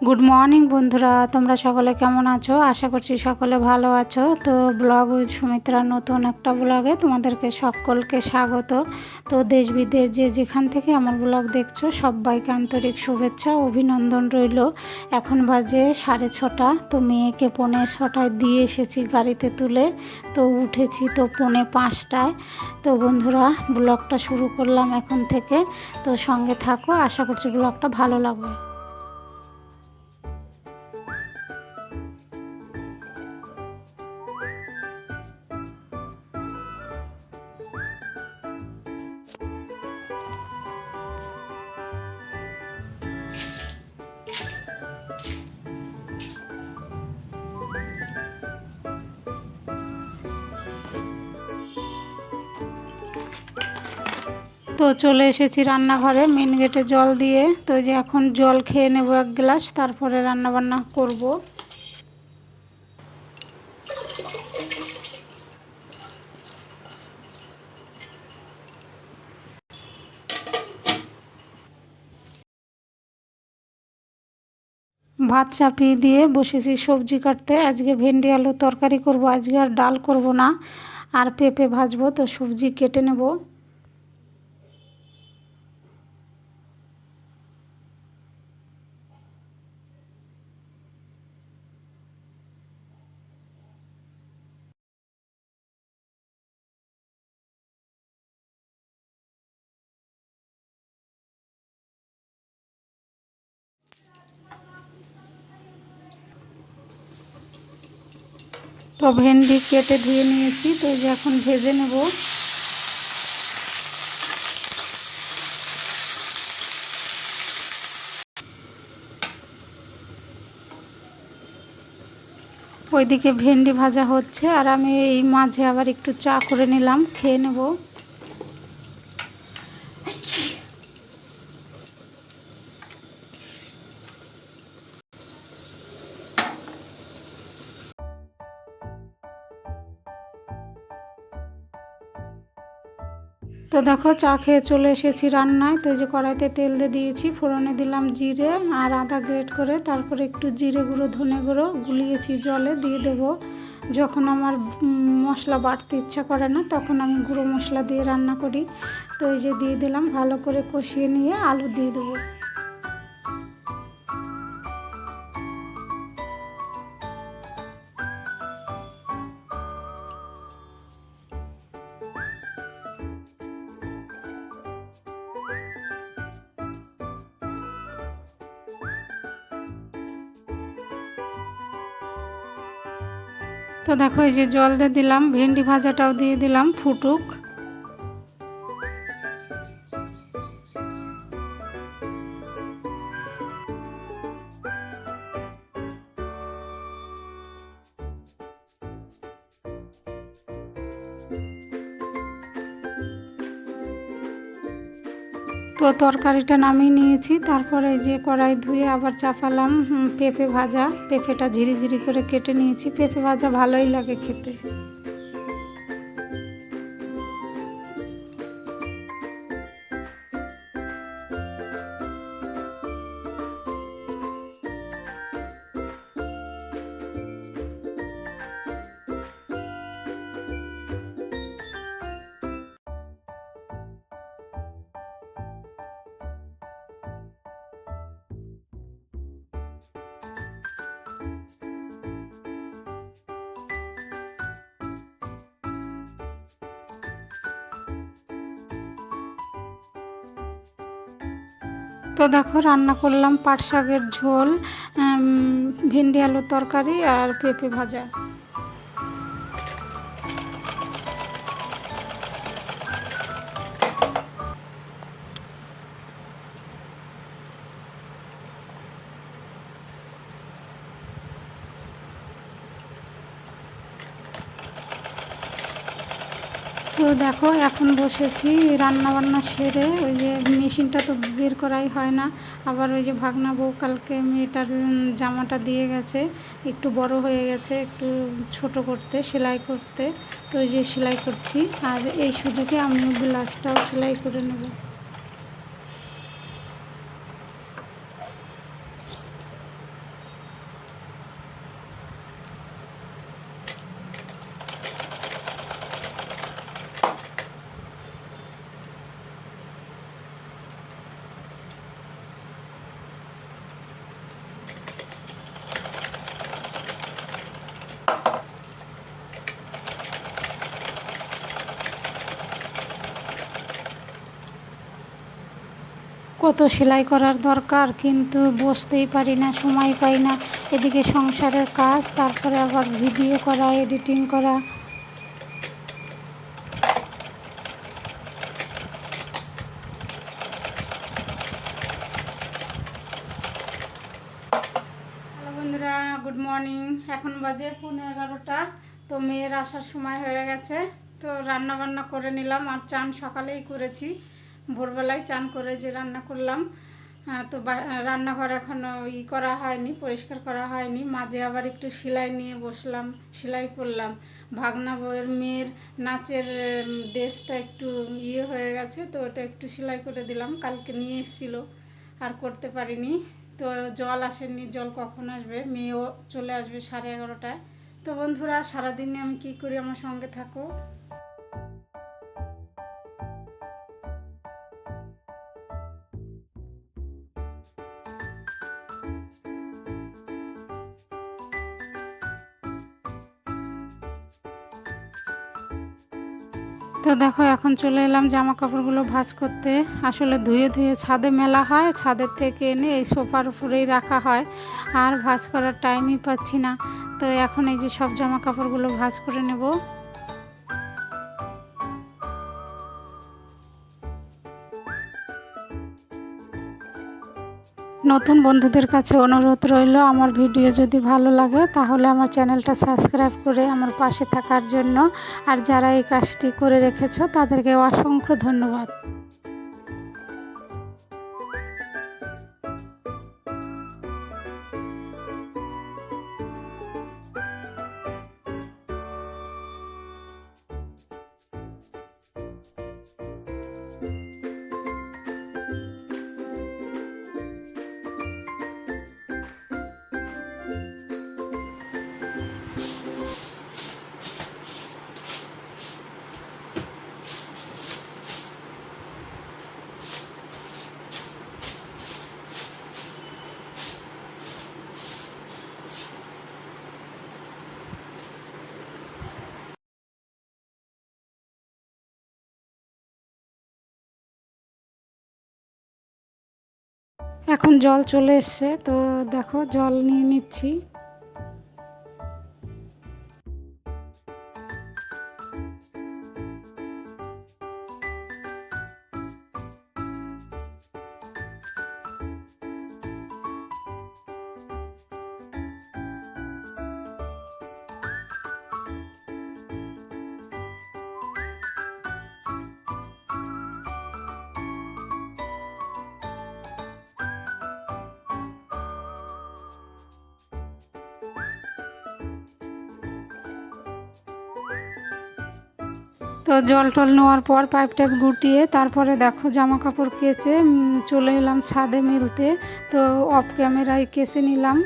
Good morning বন্ধুরা, তোমরা সকলে কেমন আছো? আশা করছি সকলে ভালো আছো। তো ব্লগ উইথ সুমিত্রা নতুন একটা ব্লগে তোমাদেরকে সকলকে স্বাগত। তো দেশ বিদেশ যে যেখান থেকে আমার ব্লগ দেখছো সবাইকে আন্তরিক শুভেচ্ছা অভিনন্দন রইল। এখন বাজে 6:30। তো মেয়েকে 4:45 দিয়ে এসেছি গাড়িতে তুলে। তো উঠেছি তো 4:45টায়। তো বন্ধুরা ব্লগটা শুরু করলাম এখন থেকে। তো সঙ্গে থাকো, আশা করছি ব্লগটা ভালো লাগবে। তো চলে এসেছি রান্নাঘরে, মেন গেটে জল দিয়ে। তো যে এখন জল খেয়ে নেব 1 গ্লাস, তারপরে রান্না বান্না করব। ভাত চাপিয়ে দিয়ে বসেছি সবজি কাটতে। আজকে ভেন্ডি আলু তরকারি করব, আজকে আর ডাল করব না। আর পেঁপে ভাজবো, তো সবজি কেটে নেব। তো ভেন্ডি কেটে ধুয়ে নিয়েছি, তো এই যে এখন ভেজে নেব। ওইদিকে ভেন্ডি ভাজা হচ্ছে, আর আমি এই মাঝে আবার একটু চা করে নিলাম, খেয়ে নেব। তো দেখো চা খেয়ে চলে এসেছি রান্নায়। তো এই যে কড়াইতে তেল দিয়ে দিয়েছি, ফোড়নে দিলাম জিরে আর আদা গ্রেট করে, তারপরে একটু জিরে গুঁড়ো ধনে গুঁড়ো গুলিয়েছি জলে দিয়ে দেবো। যখন আমার মশলা বাটতে ইচ্ছা করে না তখন আমি গুঁড়ো মশলা দিয়ে রান্না করি। তো এই যে দিয়ে দিলাম, ভালো করে কষিয়ে নিয়ে আলু দিয়ে দেবো। তো দেখো এই যে জল দিয়ে দিলাম, ভেন্ডি ভাজাটাও দিয়ে দিলাম, ফুটুক। তো তরকারিটা নামিয়ে নিয়েছি, তারপরে যে কড়াই ধুয়ে আবার চাপালাম পেঁপে ভাজা। পেঁপেটা ঝিরিঝিরি করে কেটে নিয়েছি, পেঁপে ভাজা ভালোই লাগে খেতে। তো দেখো রান্না করলাম পাট শাকের ঝোল, ভেন্ডি আলুর তরকারি আর পেঁপে ভাজা। তো দেখো এখন বসেছি রান্না বান্না সেরে। ওই যে মেশিনটা তো বের করাই হয় না। আবার ওই যে ভাগনা বউ কালকে মেয়েটার জামাটা দিয়ে গেছে, একটু বড় হয়ে গেছে, একটু ছোট করতে, সেলাই করতে। তো ওই যে সেলাই করছি, আর এই সুযোগে আমি ব্লাউজটাও সেলাই করে নেব। কত সেলাই করার দরকার, কিন্তু বসতেই পারি না, সময় পাই না। এদিকে সংসারের কাজ, তারপরে আবার ভিডিও করা, এডিটিং করা। হ্যালো বন্ধুরা, গুড মর্নিং। এখন বাজে 11:30। তো মেয়ের আসার সময় হয়ে গেছে। তো রান্না বান্না করে নিলাম, আর চান সকালেই করেছি। ভোরবেলায় চান করে যে রান্না করলাম। তো রান্নাঘর এখনও করা হয়নি, পরিষ্কার করা হয়নি। মাঝে আবার একটু সেলাই নিয়ে বসলাম, সেলাই করলাম। ভাগনা বউয়ের মেয়ের নাচের ড্রেসটা একটু হয়ে গেছে, তো ওটা একটু সেলাই করে দিলাম। কালকে নিয়ে এসেছিলো, আর করতে পারিনি। তো জল আসেনি, জল কখন আসবে? মেয়েও চলে আসবে 11:30টায়। তো বন্ধুরা, সারাদিনে আমি কি করি, আমার সঙ্গে থাকো। তো দেখো, এখন চলে এলাম জামা কাপড়গুলো ভাঁজ করতে। আসলে ধুয়ে ধুয়ে ছাদে মেলা হয়, ছাদের থেকে এনে এই সোফার উপরেই রাখা হয়, আর ভাঁজ করার টাইমই পাচ্ছি না। তো এখন এই যে সব জামা কাপড়গুলো ভাঁজ করে নেব। নতুন বন্ধুদের কাছে অনুরোধ রইল, আমার ভিডিও যদি ভালো লাগে তাহলে আমার চ্যানেলটা সাবস্ক্রাইব করে আমার পাশে থাকার জন্য। আর যারা এই কাজটি করে রেখেছো তাদেরকে অসংখ্য ধন্যবাদ। এখন জল চলে এসছে, তো দেখো জল নিয়ে নিচ্ছি। তো জল টল নেওয়ার পর পাইপ টাইপ গুটিয়ে তারপরে দেখো জামা কাপড় কেচে চলে এলাম ছাদে মেলতে। তো অফ ক্যামেরায় কেচে নিলাম।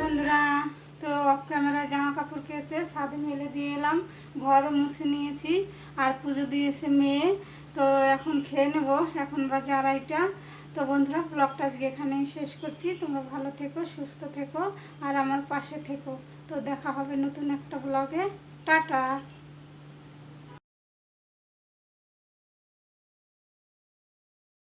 বন্ধুরা, তো অফ ক্যামেরায় জামা কাপড় কেচে ছাদে মেলে দিয়ে এলাম, ঘরও মুছে নিয়েছি, আর পুজো দিয়েছে মেয়ে। তো এখন খেয়ে নেব, এখন বাজে 2:30। তো বন্ধুরা, ব্লগটা আজকে এখানেই শেষ করছি। তোমরা ভালো থেকো, সুস্থ থেকো, আর আমার পাশে থেকো। তো দেখা হবে নতুন একটা ব্লগে। টাটা।